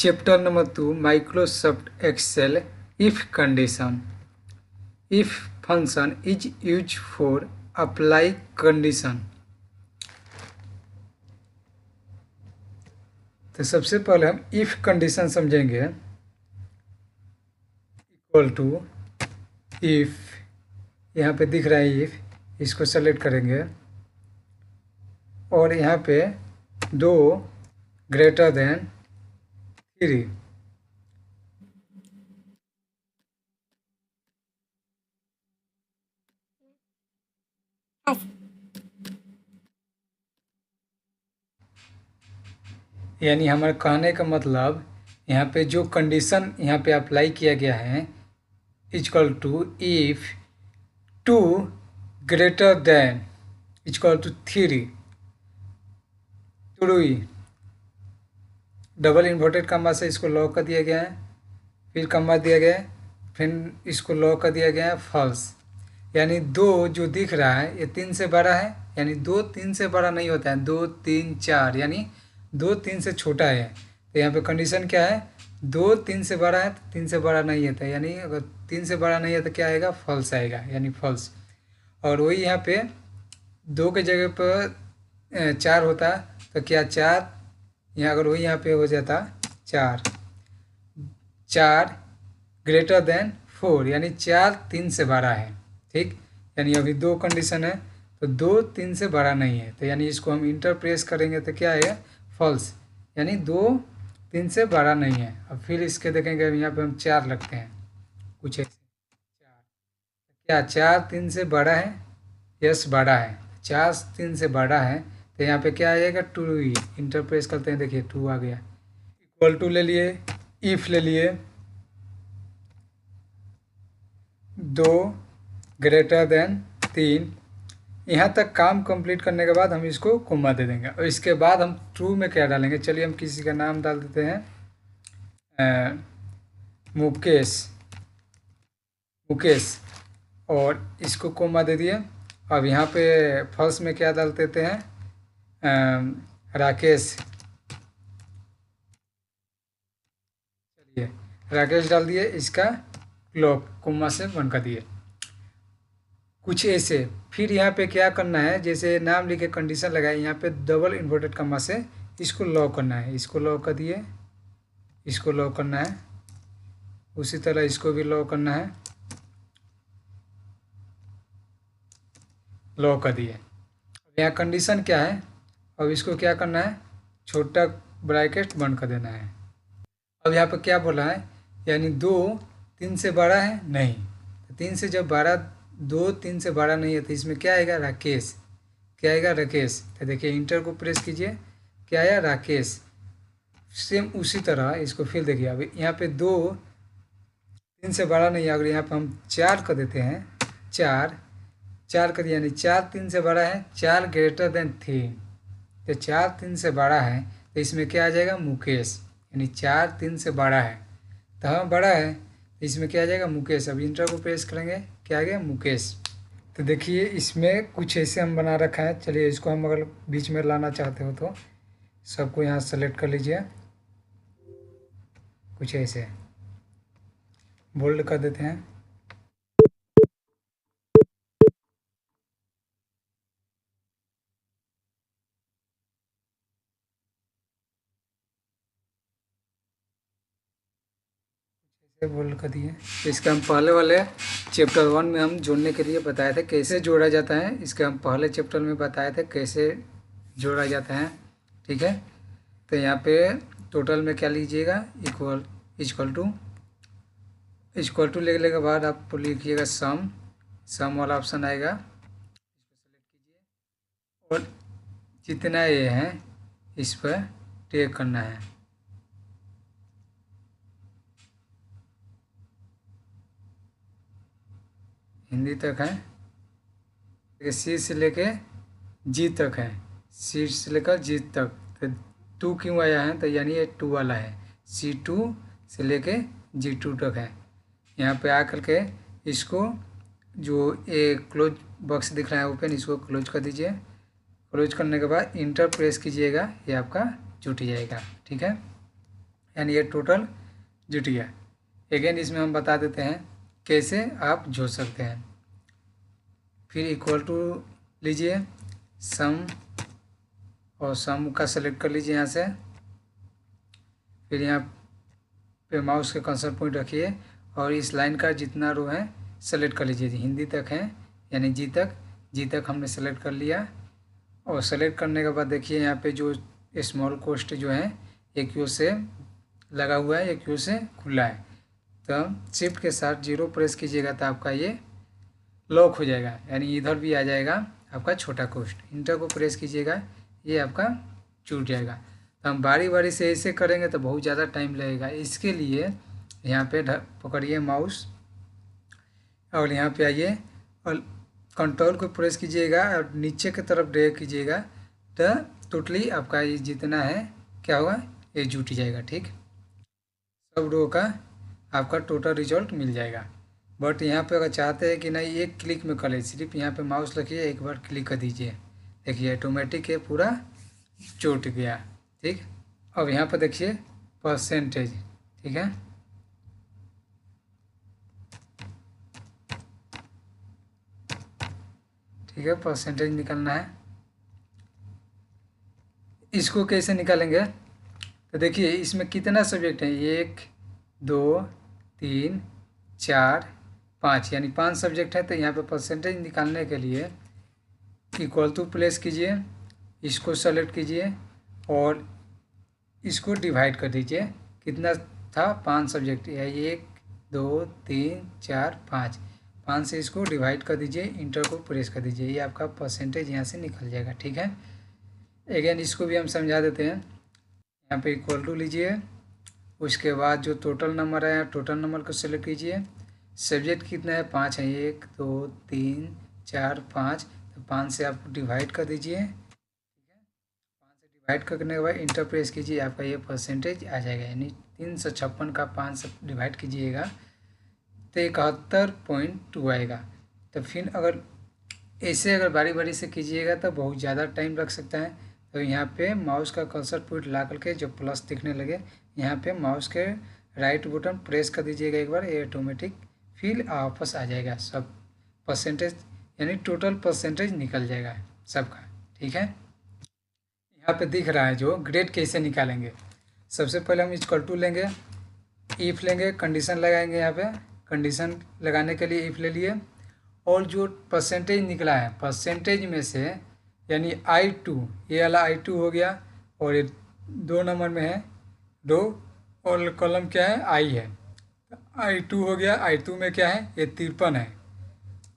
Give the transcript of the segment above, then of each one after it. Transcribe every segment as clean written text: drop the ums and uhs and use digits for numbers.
Chapter number 2 Microsoft Excel if condition if function is use for apply condition. तो सबसे पहले हम if condition समझेंगे। इक्वल टू इफ, यहाँ पे दिख रहा है इफ, इसको सेलेक्ट करेंगे और यहाँ पे 2 ग्रेटर देन 3। यानी हमारे कहने का मतलब यहाँ पे जो कंडीशन यहाँ पे अप्लाई किया गया है equal to if 2 greater than equal to 3 true, double inverted comma से इसको लॉक कर दिया गया है, फिर कम्मा दिया गया है, फिर इसको लॉक कर दिया गया है फॉल्स। यानी 2 जो दिख रहा है ये 3 से बड़ा है, यानी 2 3 से बड़ा नहीं होता है, 2 3 4 यानी 2 3 से छोटा है। तो यहाँ पे कंडीशन क्या है, 2 3 से बड़ा है तो 3 से बड़ा नहीं होता है, यानी अगर 3 से बड़ा नहीं है तो क्या आएगा, फॉल्स आएगा, यानी फॉल्स। और वही यहाँ पे 2 के जगह पर 4 होता तो क्या 4, यहाँ अगर वही यहाँ पे हो जाता 4 ग्रेटर देन 4 यानी 4 3 से बड़ा है। ठीक, यानी अभी 2 कंडीशन है तो 2 3 से बड़ा नहीं है, तो यानी इसको हम इंटर प्रेस करेंगे तो क्या आएगा, फॉल्स, यानी 2 3 से बड़ा नहीं है। अब फिर इसके देखेंगे यहाँ पे हम 4 लगते हैं कुछ ऐसे, 4 क्या 4 3 से बड़ा है, यस बड़ा है, 4 3 से बड़ा है तो यहाँ पे क्या आ जाएगा, टू ही इंटर प्रेस करते हैं, देखिए 2 आ गया। इक्वल टू ले लिए, इफ ले लिए, 2 ग्रेटर देन 3, यहाँ तक काम कंप्लीट करने के बाद हम इसको कोमा दे देंगे और इसके बाद हम ट्रू में क्या डालेंगे, चलिए हम किसी का नाम डाल देते हैं मुकेश और इसको कोमा दे दिए। अब यहाँ पे फॉल्स में क्या डाल देते हैं, राकेश, चलिए राकेश डाल दिए, इसका लॉक कोमा से बंद कर दिए, कुछ ऐसे। फिर यहाँ पे क्या करना है, जैसे नाम लिखे कंडीशन लगाए, यहाँ पे डबल इन्वर्टेड कम्मा से इसको लॉक करना है, इसको लॉक कर दिए, इसको लॉक करना है, उसी तरह इसको भी लॉक करना है, लॉक कर दिए। यहाँ कंडीशन क्या है, अब इसको क्या करना है, छोटा ब्रैकेट बंद कर देना है। अब यहाँ पर क्या बोला है, यानी 2 3 से बड़ा है नहीं, 3 से जब बड़ा, 2 3 से बड़ा नहीं है तो इसमें क्या आएगा, राकेश, क्या आएगा, राकेश। तो देखिए इंटर को प्रेस कीजिए, क्या आया, राकेश। सेम उसी तरह इसको फिर देखिए, अब यहाँ पे 2 3 से बड़ा नहीं है, अगर यहाँ पे हम 4 कर देते हैं, 4 कर दिया, यानी 4 3 से बड़ा है, 4 ग्रेटर देन 3, तो 4 3 से बड़ा है तो इसमें क्या आ जाएगा, मुकेश, यानी 4 3 से बड़ा है तो हाँ बड़ा है, तो इसमें क्या आ जाएगा, मुकेश। अब इंटर को प्रेस करेंगे, क्या आ गया, मुकेश। तो देखिए इसमें कुछ ऐसे हम बना रखा है, चलिए इसको हम अगर बीच में लाना चाहते हो तो सबको यहाँ सेलेक्ट कर लीजिए, कुछ ऐसे बोल्ड कर देते हैं। बोल्ड कर दिए। इसका हम पहले वाले चैप्टर 1 में हम जोड़ने के लिए बताए थे कैसे जोड़ा जाता है, इसका हम पहले चैप्टर में बताए थे कैसे जोड़ा जाता है। ठीक है, तो यहाँ पे टोटल में क्या लीजिएगा, इक्वल टू लेने के बाद आप लिखिएगा सम वाला ऑप्शन आएगा, इसको सेलेक्ट कीजिए और जितना ये है इस पर टेक करना है। हिंदी तक है, सी से लेके जी तक है, सी से लेकर जी तक। तो 2 क्यों आया है, तो यानी ये 2 वाला है, C2 से लेके G2 तक है। यहाँ पे आ करके इसको जो ये क्लोज बॉक्स दिख रहा है ओपन, इसको क्लोज कर दीजिए। क्लोज करने के बाद इंटर प्रेस कीजिएगा, ये आपका जुट जाएगा। ठीक है, यानी ये टोटल जुट गया। अगेन इसमें हम बता देते हैं कैसे आप जोड़ सकते हैं। फिर इक्वल टू लीजिए सम, और सम का सेलेक्ट कर लीजिए यहाँ से। फिर यहाँ पे माउस के कर्सर पॉइंट रखिए और इस लाइन का जितना रो है सेलेक्ट कर लीजिए। हिंदी तक है यानी जी तक हमने सेलेक्ट कर लिया। और सेलेक्ट करने के बाद देखिए यहाँ पे जो स्मॉल कोस्ट जो है एक यू से लगा हुआ है, एक यू से खुला है। तो शिफ्ट के साथ 0 प्रेस कीजिएगा तो आपका ये लॉक हो जाएगा, यानी इधर भी आ जाएगा आपका छोटा कोस्ट। इंटर को प्रेस कीजिएगा, ये आपका छूट जाएगा। तो हम बारी बारी से ऐसे करेंगे तो बहुत ज़्यादा टाइम लगेगा। इसके लिए यहाँ पे पकड़िए माउस और यहाँ पे आइए और कंट्रोल को प्रेस कीजिएगा और नीचे की तरफ ड्रैग कीजिएगा तो टोटली आपका ये जितना है क्या होगा, ये जुट जाएगा। ठीक, सब रो का आपका टोटल रिजल्ट मिल जाएगा। बट यहाँ पे अगर चाहते हैं कि नहीं एक क्लिक में कर ले, सिर्फ यहाँ पे माउस रखिए, एक बार क्लिक कर दीजिए, देखिए ऑटोमेटिक ये पूरा जुट गया। ठीक, अब यहाँ पर देखिए परसेंटेज। ठीक है, ठीक है, परसेंटेज निकालना है। इसको कैसे निकालेंगे तो देखिए इसमें कितना सब्जेक्ट है, 1 2 3 4 5, यानी 5 सब्जेक्ट है। तो यहाँ पे परसेंटेज निकालने के लिए इक्वल टू प्लेस कीजिए, इसको सेलेक्ट कीजिए और इसको डिवाइड कर दीजिए। कितना था, 5 सब्जेक्ट है, 1 2 3 4 5, 5 से इसको डिवाइड कर दीजिए, इंटर को प्रेस कर दीजिए, ये आपका परसेंटेज यहाँ से निकल जाएगा। ठीक है, अगेन इसको भी हम समझा देते हैं। यहाँ पे इक्वल टू लीजिए, उसके बाद जो टोटल नंबर है टोटल नंबर को सेलेक्ट कीजिए। सब्जेक्ट कितना है, 5 है, 1 2 3 4 5, तो 5 से आप डिवाइड कर दीजिए। ठीक है, 5 से डिवाइड करने के बाद इंटर प्रेस कीजिए, आपका ये परसेंटेज आ जाएगा। यानी 356 का 5 से डिवाइड कीजिएगा तो 71.2 आएगा। तो फिर अगर ऐसे अगर बारी बारी से कीजिएगा तो बहुत ज़्यादा टाइम लग सकता है। तो यहाँ पे माउस का कर्सर पॉइंट ला करके जो प्लस दिखने लगे, यहाँ पे माउस के राइट बटन प्रेस कर दीजिएगा एक बार, ये ऑटोमेटिक फिर वापस आ जाएगा सब परसेंटेज, यानी टोटल परसेंटेज निकल जाएगा सबका। ठीक है, यहाँ पे दिख रहा है जो ग्रेड कैसे निकालेंगे। सबसे पहले हम इक्वल टू लेंगे, इफ़ लेंगे, कंडीशन लगाएंगे। यहाँ पे कंडीशन लगाने के लिए इफ़ ले लिए और जो परसेंटेज निकला है परसेंटेज में से यानी I2, ये वाला I2 हो गया और ये 2 नंबर में है रो और कॉलम क्या है, I है। I2 हो गया, I2 में क्या है, ये 53 है,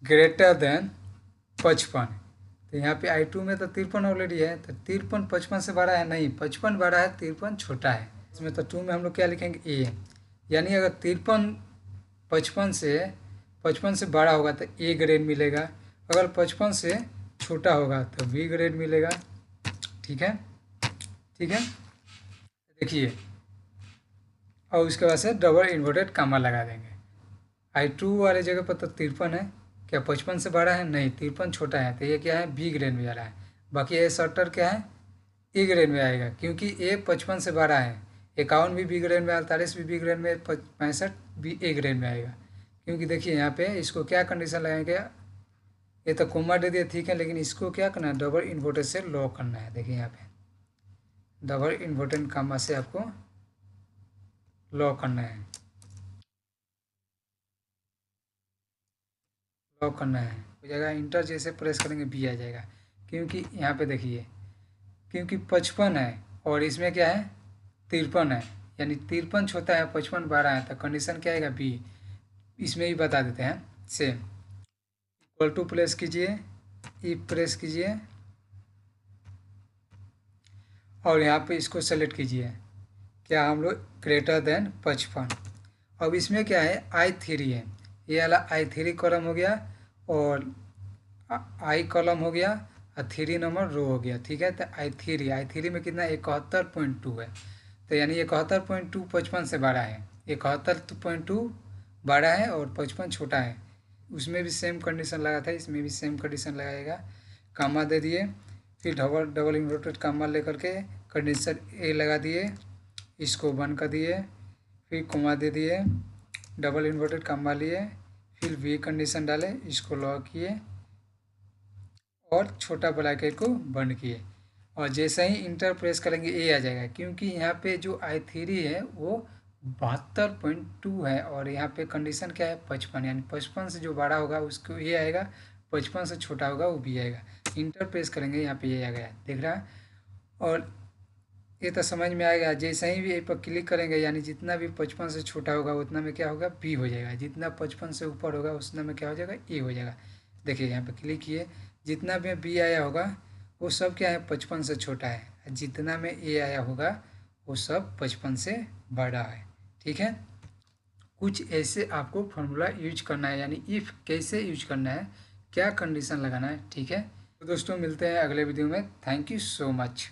ग्रेटर देन 55। तो यहाँ पे I2 में तो 53 ऑलरेडी है, तो 53 55 से बड़ा है नहीं, 55 बड़ा है, 53 छोटा है। इसमें तो 2 में हम लोग क्या लिखेंगे, ए, यानी अगर 53 55 से बड़ा होगा तो ए ग्रेड मिलेगा, अगर 55 से छोटा होगा तो बी ग्रेड मिलेगा। ठीक है, ठीक है, देखिए और उसके बाद से डबल इन्वर्टेड कामा लगा देंगे। I2 वाले जगह पर तो 53 है, क्या 55 से बड़ा है नहीं, 53 छोटा है, तो ये क्या है, बी ग्रेड में जा रहा है। बाकी ए शर्टर क्या है, ए ग्रेड में आएगा, क्योंकि ए 55 से बड़ा है। 51 भी बी ग्रेड में, 48 भी बी ग्रेड में, 65 भी ए ग्रेड में आएगा। क्योंकि देखिए यहाँ पे इसको क्या कंडीशन लगाएंगे, ये तो कोमा दे दिया ठीक है, लेकिन इसको क्या करना है, डबल इन्वर्टेड से लॉक करना है। देखिए यहाँ पे डबल इन्वर्टेड कामा से आपको लॉक करना है, लॉक करना है, हो जाएगा। इंटर जैसे प्रेस करेंगे बी आ जाएगा, क्योंकि यहाँ पे देखिए क्योंकि 55 है और इसमें क्या है 53 है, यानी 53 छोटा है 55 बड़ा है, तो कंडीशन क्या आएगा, बी। इसमें ही बता देते हैं सेम। इक्वल टू प्रेस कीजिए, ई प्रेस कीजिए और यहाँ पे इसको सेलेक्ट कीजिए, क्या हम लोग ग्रेटर देन 55। अब इसमें क्या है, I3 है, ये वाला I3 कॉलम हो गया और I कॉलम हो गया और 3 नंबर रो हो गया। ठीक है, तो I3 में कितना 71.2 है, तो यानी 71.2 55 से बड़ा है, 71.2 बड़ा है और 55 छोटा है। उसमें भी सेम कंडीशन लगा था, इसमें भी सेम कंडीशन लगाएगा। कामा दे दिए, फिर डबल इन्वर्टेड कामा लेकर के कंडीशन ए लगा दिए, इसको बंद कर दिए, फिर कोमा दे दिए, डबल इन्वर्टेड कॉमा लिए, फिर वी कंडीशन डाले, इसको लॉक किए और छोटा ब्रैकेट को बंद किए। और जैसे ही इंटर प्रेस करेंगे ए आ जाएगा, क्योंकि यहाँ पे जो i3 है वो 72.2 है और यहाँ पे कंडीशन क्या है 55, यानी 55 से जो बड़ा होगा उसको ये आएगा, 55 से छोटा होगा वो भी आएगा। इंटर प्रेस करेंगे यहाँ पे ये आ गया, देख रहा है। और ये तो समझ में आएगा, जैसे ही भी ए पर क्लिक करेंगे यानी जितना भी 55 से छोटा होगा उतना में क्या होगा बी हो जाएगा, जितना 55 से ऊपर होगा उतना में क्या हो जाएगा ए हो जाएगा। देखिए यहाँ पे क्लिक किए, जितना में बी आया होगा वो सब क्या है 55 से छोटा है, जितना में ए आया होगा वो सब 55 से बड़ा है। ठीक है, कुछ ऐसे आपको फार्मूला यूज करना है, यानी इफ़ कैसे यूज करना है, क्या कंडीशन लगाना है। ठीक है, तो दोस्तों मिलते हैं अगले वीडियो में। Thank you so much.